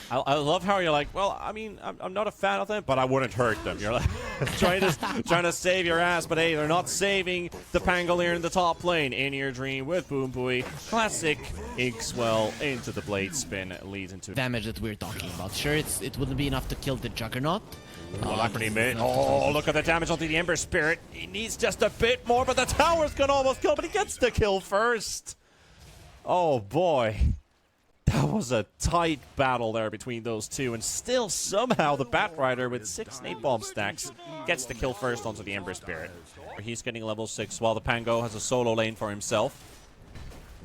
I love how you're like, well, I mean, I'm not a fan of them, but I wouldn't hurt them. You're like trying to save your ass, but hey, they're not saving the Pangolier in the top lane. In Your Dream with Boom Booey. Classic ngxsea into the blade spin leads into damage that we're talking about. Sure, it wouldn't be enough to kill the Juggernaut. Alacrity mid. Oh, look at the damage onto the Ember Spirit. He needs just a bit more, but the tower's gonna almost kill, but he gets the kill first. Oh boy. That was a tight battle there between those two, and still somehow the Bat Rider with 6 nade bomb stacks gets the kill first onto the Ember Spirit. He's getting level 6 while the Pango has a solo lane for himself.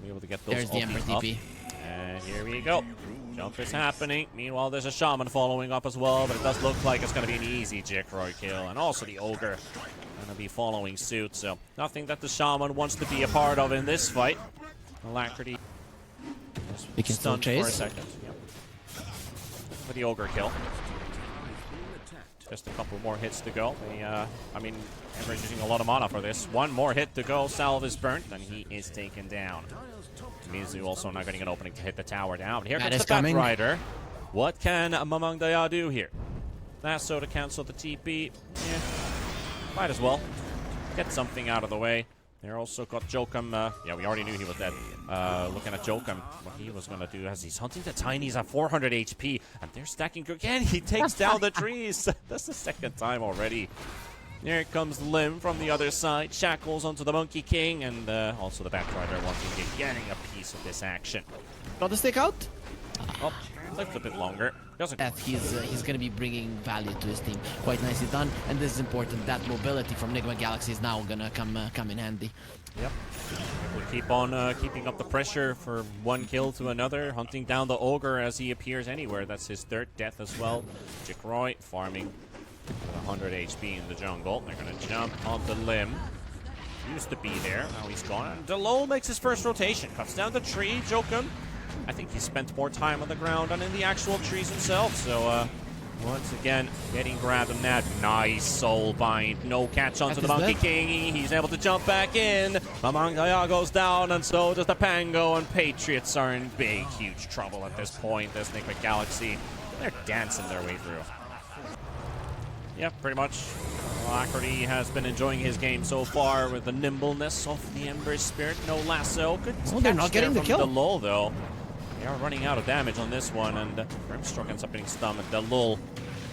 Be able to get those. There's the Ember TP. And here we go. Jump is happening. Meanwhile, there's a Shaman following up as well, but it does look like it's going to be an easy Jicroy kill. And also the Ogre going to be following suit, so nothing that the Shaman wants to be a part of in this fight. Alacrity. We can still chase. For a second. Yep. For the Ogre kill. Just a couple more hits to go. I mean, Ember's using a lot of mana for this. One more hit to go. Salve is burnt, and he is taken down. Mizu also not getting an opening to hit the tower down. But here comes the Bat Rider. What can Mamang Daya do here? Lasso to cancel the TP. Yeah, might as well get something out of the way. They're also got Jokum. Yeah, we already knew he was dead. Looking at Jokum, what he was going to do as he's hunting the Tinies at 400 HP. And they're stacking again. He takes down the trees. That's the second time already. Here comes Lim from the other side. Shackles onto the Monkey King. And also the Bat Rider getting a piece of this action. Got the stick out? Oh, left a bit longer. He's going to be bringing value to his team. Quite nicely done. And this is important. That mobility from Nigma Galaxy is now going to come in handy. Yep. We'll keep on keeping up the pressure for one kill to another. Hunting down the Ogre as he appears anywhere. That's his third death as well. Jicroy farming 100 HP in the jungle. They're going to jump onto Lim. Used to be there. Now he's gone. And Delol makes his first rotation. Cuts down the tree. Jokum. I think he spent more time on the ground than in the actual trees himself. So, once again, getting grabbed on that. Nice soul bind. No catch onto the Monkey King. He's able to jump back in. Mamang Daya goes down, and so does the Pango. And Patriots are in big, huge trouble at this point. This Nigma Galaxy, they're dancing their way through. Yeah, pretty much. Alacrity has been enjoying his game so far with the nimbleness of the Ember Spirit. No lasso. Good they're not getting the kill. Delol, though. They are running out of damage on this one, and Grimstroke ends up getting stunned. And Delol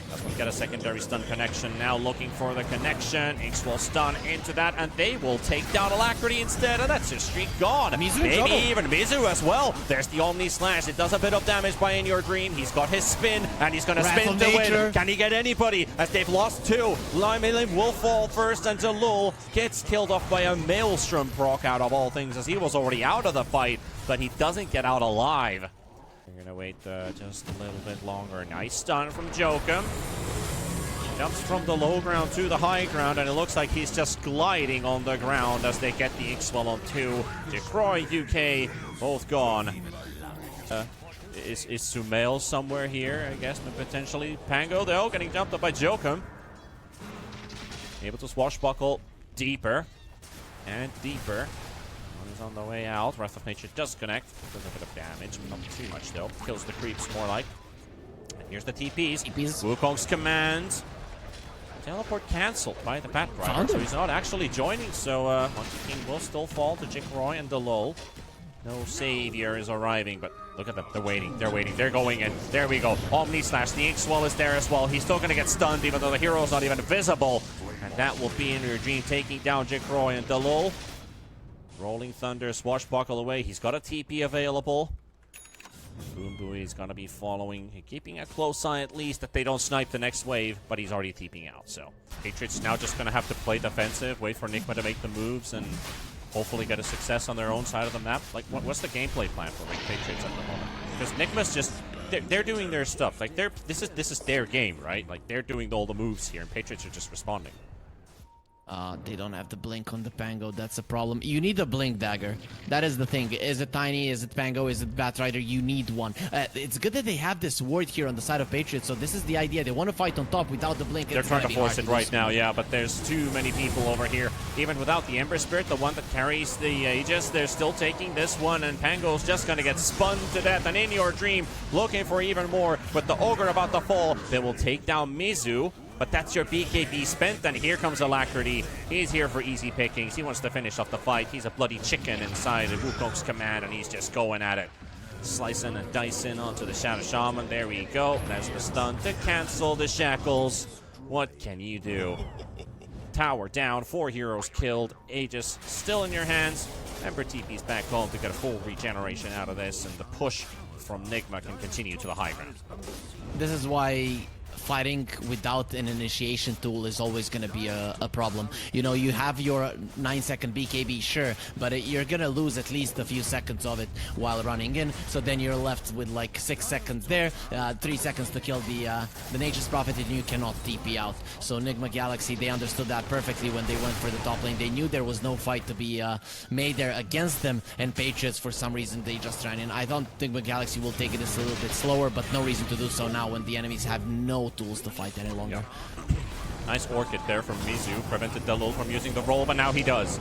doesn't get a secondary stun connection. Now looking for the connection. ngxsea will stun into that, and they will take down Alacrity instead, and that's his streak gone. Maybe even Mizu as well. There's the Omni Slash. It does a bit of damage by In Your Dream. He's got his spin, and he's going to spin to win. Can he get anybody? As they've lost two. Limelim will fall first, and Delol gets killed off by a Maelstrom proc out of all things, as he was already out of the fight, but he doesn't get out alive. We're going to wait just a little bit longer. Nice stun from Jokum. Jumps from the low ground to the high ground, and it looks like he's just gliding on the ground as they get the ngxsea on 2. Jicroy, UK, both gone. Is Sumail somewhere here, I guess, potentially? Pango, though, getting jumped up by Jokum. Able to swashbuckle deeper and deeper. On the way out. Wrath of Nature does connect. Does a bit of damage. Not too much, though. Kills the creeps, more like. And here's the TPs. Wukong's command. Teleport cancelled by the Bat Rider. So he's not actually joining. So Monkey King will still fall to Jicroy and Delol. No savior is arriving, but look at them. They're waiting. They're waiting. They're going in. There we go. Omni Slash. The ngxsea is there as well. He's still going to get stunned, even though the hero's not even visible. And that will be In Your Dream taking down Jicroy and Delol. Rolling Thunder, swashbuckle away. He's got a TP available. Boom Booey is going to be following, keeping a close eye at least that they don't snipe the next wave, but he's already TPing out. So Patriots now just going to have to play defensive, wait for Nigma to make the moves, and hopefully get a success on their own side of the map. Like, what's the gameplay plan for Patriots at the moment? Because Nigma's just, they're doing their stuff. Like, this is their game, right? Like, they're doing all the moves here, and Patriots are just responding. They don't have the blink on the Pango. That's a problem. You need a blink dagger. That is the thing. Is it Tiny? Is it Pango? Is it Batrider? You need one. It's good that they have this ward here on the side of Patriots. So this is the idea. They want to fight on top without the blink. They're trying to force it right now, yeah, but there's too many people over here. Even without the Ember Spirit, the one that carries the Aegis, they're still taking this one, and Pango's just going to get spun to death. And in your dream, looking for even more. With the Ogre about to fall, they will take down Mizu. But that's your BKB spent, and here comes Alacrity. He's here for easy pickings. He wants to finish off the fight. He's a bloody chicken inside of Wukong's command, and he's just going at it. Slicing and dicing onto the Shadow Shaman. There we go. There's the stun to cancel the shackles. What can you do? Tower down, 4 heroes killed. Aegis still in your hands. Ember TP's back home to get a full regeneration out of this, and the push from Nigma can continue to the high ground. This is why fighting without an initiation tool is always going to be a problem. You know, you have your 9-second BKB, sure, but you're going to lose at least a few seconds of it while running in, so then you're left with like 6 seconds there, 3 seconds to kill the Nature's Prophet, and you cannot TP out. So Nigma Galaxy, they understood that perfectly when they went for the top lane. They knew there was no fight to be made there against them, and Patriots, for some reason, they just ran in. I don't think Nigma Galaxy will take it a little bit slower, but no reason to do so now when the enemies have no tools to fight any longer. Yeah. Nice Orchid there from Mizu. Prevented Delul from using the roll, but now he does.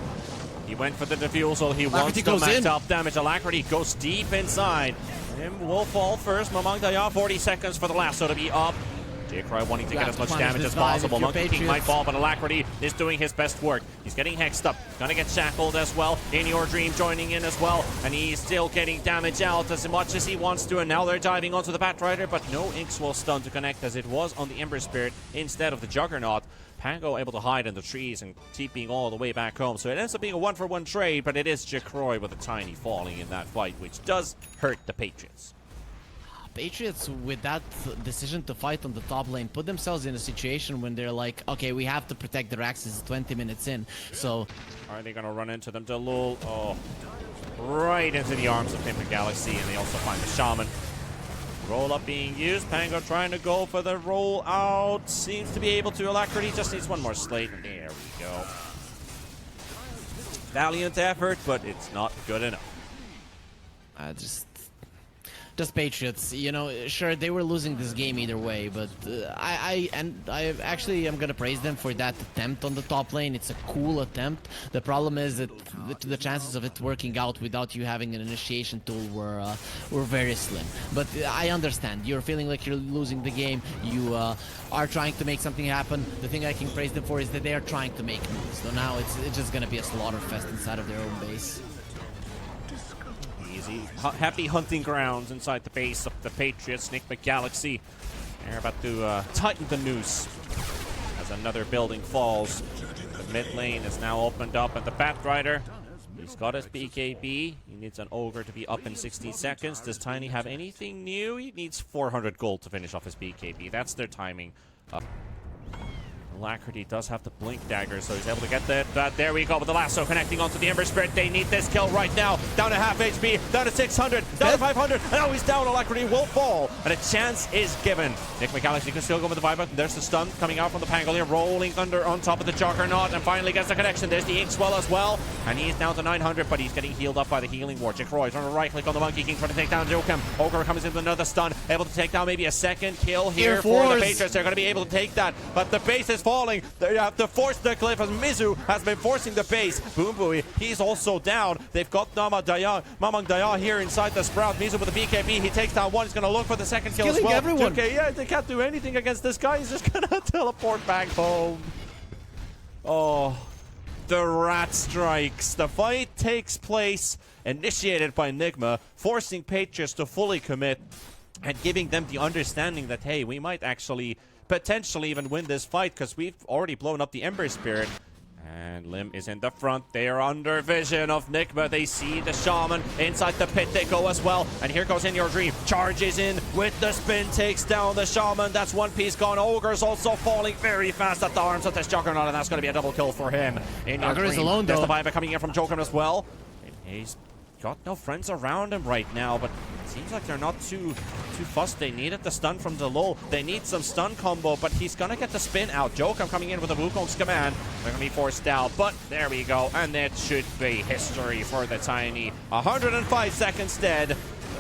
He went for the defusal. He wants to max out damage. Alacrity goes deep inside. Him will fall first. Mamang Daya, 40 seconds for the lasso to be up. J-Cry wanting to get as much damage as possible. Monkey King might fall, but Alacrity is doing his best work. He's getting hexed up. Gonna get shackled as well. In Your Dream joining in as well. And he's still getting damage out as much as he wants to. And now they're diving onto the Batrider, but no ngxsea stun to connect as it was on the Ember Spirit instead of the Juggernaut. Pango able to hide in the trees and TPing all the way back home. So it ends up being a 1-for-1 trade, but it is J-Cry with a Tiny falling in that fight, which does hurt the Patriots. Patriots, with that decision to fight on the top lane, put themselves in a situation when they're like, okay, we have to protect the Raxes 20 minutes in, so... Are they gonna run into them? Delul, oh, right into the arms of Nigma Galaxy, and they also find the Shaman. Roll up being used, Pango trying to go for the roll out, seems to be able to. Alacrity just needs one more slate, and there we go. Valiant effort, but it's not good enough. Just Patriots, you know, sure, they were losing this game either way, but I actually am gonna praise them for that attempt on the top lane. It's a cool attempt. The problem is that the chances of it working out without you having an initiation tool were very slim. But I understand. You're feeling like you're losing the game. You are trying to make something happen. The thing I can praise them for is that they are trying to make moves. So now it's just gonna be a slaughter fest inside of their own base. Easy. Happy hunting grounds inside the base of the Patriots. Nigma Galaxy, they're about to tighten the noose as another building falls. The mid lane is now opened up, and the Batrider, he's got his BKB. He needs an Ogre to be up in 60 seconds. Does Tiny have anything new? He needs 400 gold to finish off his BKB. That's their timing. Alacrity does have the blink dagger, so he's able to get that. There we go with the lasso connecting onto the Ember Spirit. They need this kill right now. Down to half HP, down to 600, down to 500. And now he's down. Alacrity will fall, and a chance is given. Nigma Galaxy can still go with the Viper. There's the stun coming out from the Pangolier, rolling under on top of the Juggernaut, and finally gets the connection. There's the ngxsea as well, and he's down to 900, but he's getting healed up by the healing ward. J-Cry trying to right click on the Monkey King, trying to take down Jokem. Ogre comes in with another stun, able to take down maybe a second kill here for the Patriots. They're going to be able to take that, but the base is falling. They have to force the cliff as Mizu has been forcing the base. Boom Boy, he's also down. They've got Mamang Daya here inside the Sprout. Mizu with the BKB, he takes down one. He's going to look for the second kill as well. Everyone. Okay, yeah, they can't do anything against this guy. He's just going to teleport back home. Oh, the rat strikes. The fight takes place, initiated by Nigma, forcing Patriots to fully commit and giving them the understanding that, hey, we might actually potentially even win this fight because we've already blown up the Ember Spirit. And Lim is in the front. They are under vision of Nigma. They see the Shaman. Inside the pit they go as well. And here goes In Your Dream. Charges in with the spin. Takes down the Shaman. That's one piece gone. Ogre's also falling very fast at the arms of this Juggernaut. And that's going to be a double kill for him. In Your Dream. Alone, There's though. the Viper coming in from Jokem as well. And he's got no friends around him right now, but it seems like they're not too fussed. They needed the stun from Delul. They need some stun combo, but he's gonna get the spin out. Jokum coming in with a Wukong's command. They're gonna be forced out, but there we go. And that should be history for the Tiny. 105 seconds dead.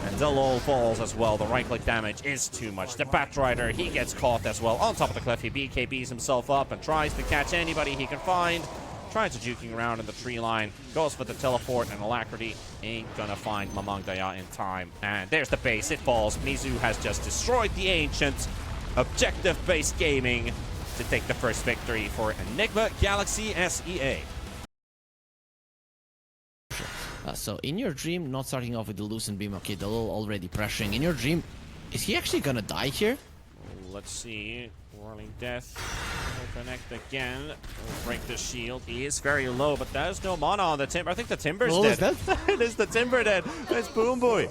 And Delul falls as well. The right-click damage is too much. The Batrider, he gets caught as well. On top of the cliff, he BKBs himself up and tries to catch anybody he can find. Tries to juking around in the tree line. Goes for the teleport, and Alacrity ain't gonna find Mamang Daya in time. And there's the base. It falls. Mizu has just destroyed the Ancient. Objective-based gaming to take the first victory for Nigma ngxsea. So in your dream, not starting off with the Lucent Beam, okay, Delul already pressuring. In your dream, is he actually gonna die here? Let's see. Whirling Death will connect again. Will break the shield. He is very low, but there's no mana on the Timber. I think the Timber's dead. It is the Timber dead. It's Boom Boy.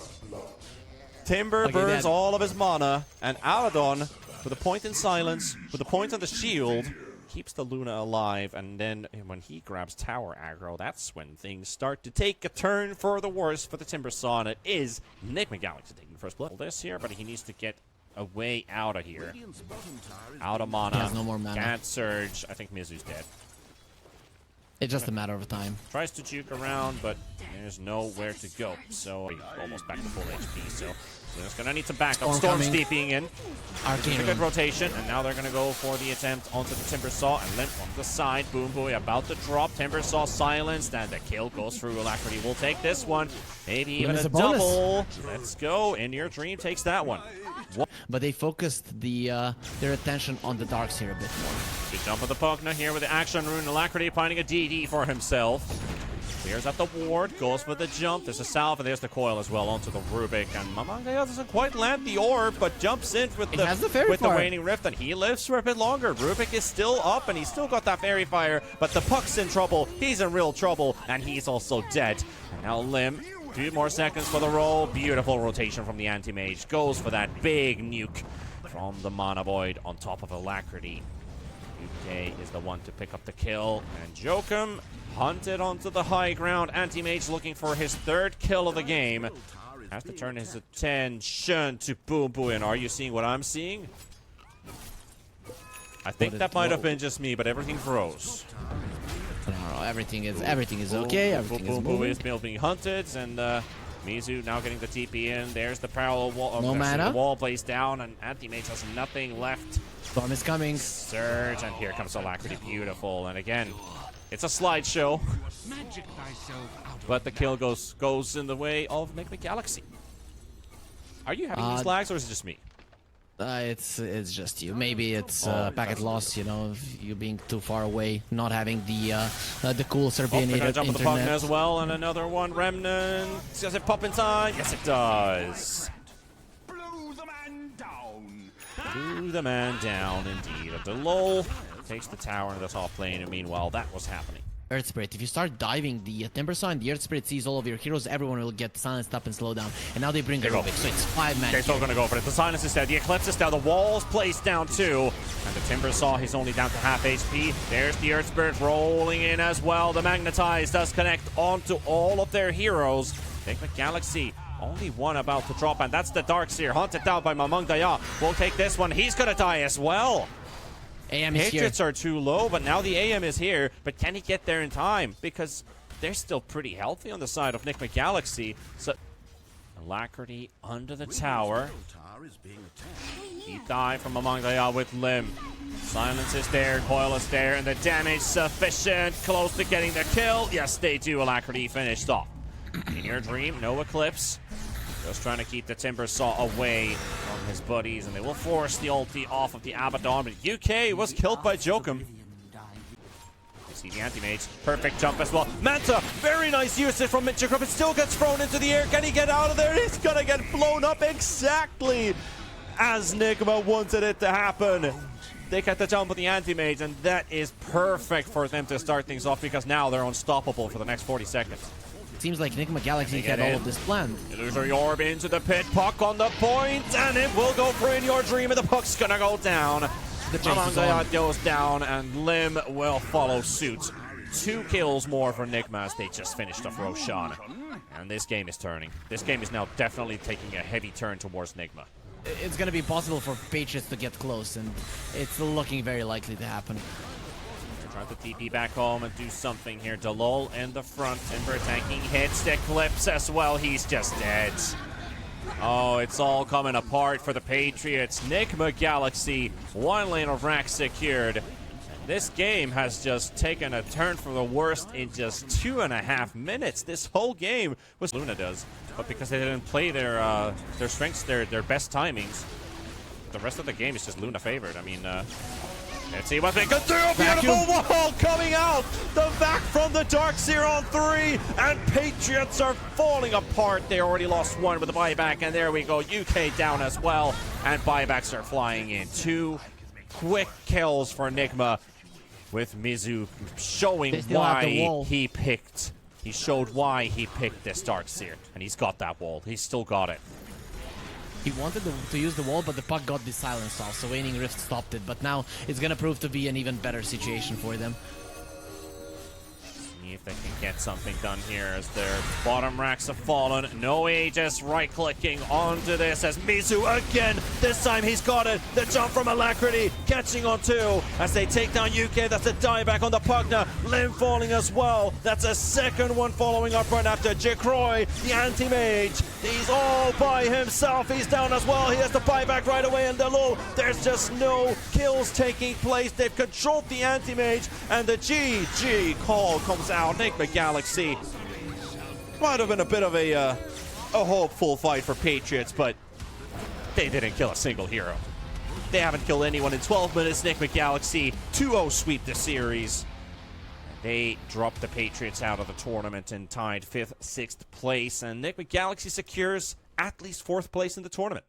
Timber burns all of his mana, and Aladon, with a point in silence, with a point on the shield, keeps the Luna alive, and then when he grabs tower aggro, that's when things start to take a turn for the worse for the Timber Saw, and it is Nigma Galaxy taking the first blood. This here, but he needs to get a way out of here. Out of mana. He has no more mana. Can't surge. I think Mizu's dead. It's just a matter of time. Tries to juke around, but there's nowhere to go. So almost back to full HP. So Luna's gonna need to back up. Storm steeping in. It's a good rotation, and now they're gonna go for the attempt onto the Timber Saw and Limp on the side. Boom Boy about to drop. Timber Saw silenced, and the kill goes through. Alacrity will take this one. Maybe even a double. Let's go. In Your Dream takes that one. But they focused their attention on the darks here a bit more. Good jump of the Pugna here with the action rune. Alacrity finding a DD for himself. Clears out the ward, goes for the jump. There's a salve, and there's the coil as well onto the Rubik. And Mamang Daya doesn't quite land the orb, but jumps in with the waning rift, and he lives for a bit longer. Rubik is still up, and he's still got that fairy fire, but the Puck's in trouble. He's in real trouble, and he's also dead. And now Lim. 2 more seconds for the roll. Beautiful rotation from the Anti-Mage. Goes for that big nuke from the Mana Void on top of Alacrity. UK is the one to pick up the kill. And Jokum hunted onto the high ground. Anti-Mage looking for his 3rd kill of the game. Has to turn his attention to Boom Boy. And are you seeing what I'm seeing? I think that might have been just me, but everything froze. No, everything is okay. Everything is moving. Is being hunted, and Mizu now getting the TP in. There's the parallel wall. No mana. The wall placed down, and Anti-Mage has nothing left. Storm is coming. Surge, and here comes Alacrity. Beautiful, and again, it's a slideshow. But the kill goes in the way of Nigma Galaxy. Are you having these lags, or is it just me? It's just you. Maybe it's packet loss, you know, you being too far away, not having the cool Serbian internet. Jump with the Pugna as well, and another one. Remnant. Does it pop in time? Yes, it does. Blew the man down. Blew the man down, indeed. Delul takes the tower in the top lane, and meanwhile, that was happening. Earth Spirit, if you start diving the Timber Saw and the Earth Spirit sees all of your heroes, everyone will get silenced up and slow down. And now they bring a Rubik, so it's 5 man. Okay, still gonna go for it. The silence is dead. The Eclipse is down. The wall's placed down too. And the Timber Saw, he's only down to half HP. There's the Earth Spirit rolling in as well. The Magnetize does connect onto all of their heroes. Nigma Galaxy, only one about to drop, and that's the Darkseer. Hunted down by Mamang Daya. We'll take this one. He's gonna die as well. AM is here. Hits are too low, but now the AM is here. But can he get there in time? Because they're still pretty healthy on the side of Nigma Galaxy. So Alacrity under the tower. Deep dive from Mamang Daya with Lim. Silence is there, coil is there, and the damage sufficient. Close to getting the kill. Yes, they do. Alacrity finished off. In Your Dream, no Eclipse. Just trying to keep the Timber Saw away from his buddies, and they will force the ulti off of the Abaddon, but UK was killed by Jokum. You see the Anti-Mage, perfect jump as well. Manta, very nice usage from Mitchell. It still gets thrown into the air. Can he get out of there? He's gonna get blown up exactly as Nigma wanted it to happen. They get the jump with the Anti-Mage, and that is perfect for them to start things off, because now they're unstoppable for the next 40 seconds. Seems like Nigma Galaxy had all of this planned. Illusory Orb into the pit, Puck on the point, and it will go for In Your Dream, and the Puck's gonna go down. Mamang Daya goes down, and Lim will follow suit. 2 kills more for Nigma as they just finished off Roshan. And this game is turning. This game is now definitely taking a heavy turn towards Nigma. It's gonna be possible for Patriots to get close, and it's looking very likely to happen. They're trying to TP back home and do something here. Dalol in the front, Timber tanking hits, the clips as well. He's just dead. Oh, it's all coming apart for the Patriots. Nigma ngxsea, 1 lane of rack secured. This game has just taken a turn for the worst in just 2.5 minutes. This whole game was Luna does, but because they didn't play their strengths, their best timings, the rest of the game is just Luna favored. I mean, let's see what they can do. Beautiful wall coming out. The back from the Darkseer on 3, and Patriots are falling apart. They already lost 1 with the buyback, and there we go. UK down as well, and buybacks are flying in. 2 quick kills for Nigma, with Mizu showing why he picked. He showed why he picked this Darkseer, and he's got that wall. He's still got it. He wanted to use the wall, but the puck got the silence off, so Waning Rift stopped it. But now it's gonna prove to be an even better situation for them. See if they can get something done here as their bottom racks have fallen. No Aegis right-clicking onto this as Mizu again. This time he's got it. The jump from Alacrity catching on 2 as they take down UK. That's a dieback on the Pugna. Lim falling as well. That's a second one following up right after. Jacroy, the anti-mage. He's all by himself. He's down as well. He has the buyback right away in the low. There's just no kills taking place. They've controlled the anti-mage, and the GG call comes out. Nigma ngxsea. Might have been a bit of a hopeful fight for Patriots, but they didn't kill a single hero. They haven't killed anyone in 12 minutes. Nigma ngxsea 2-0 sweep the series. They dropped the Patriots out of the tournament and tied 5th, 6th place, and Nigma ngxsea secures at least 4th place in the tournament.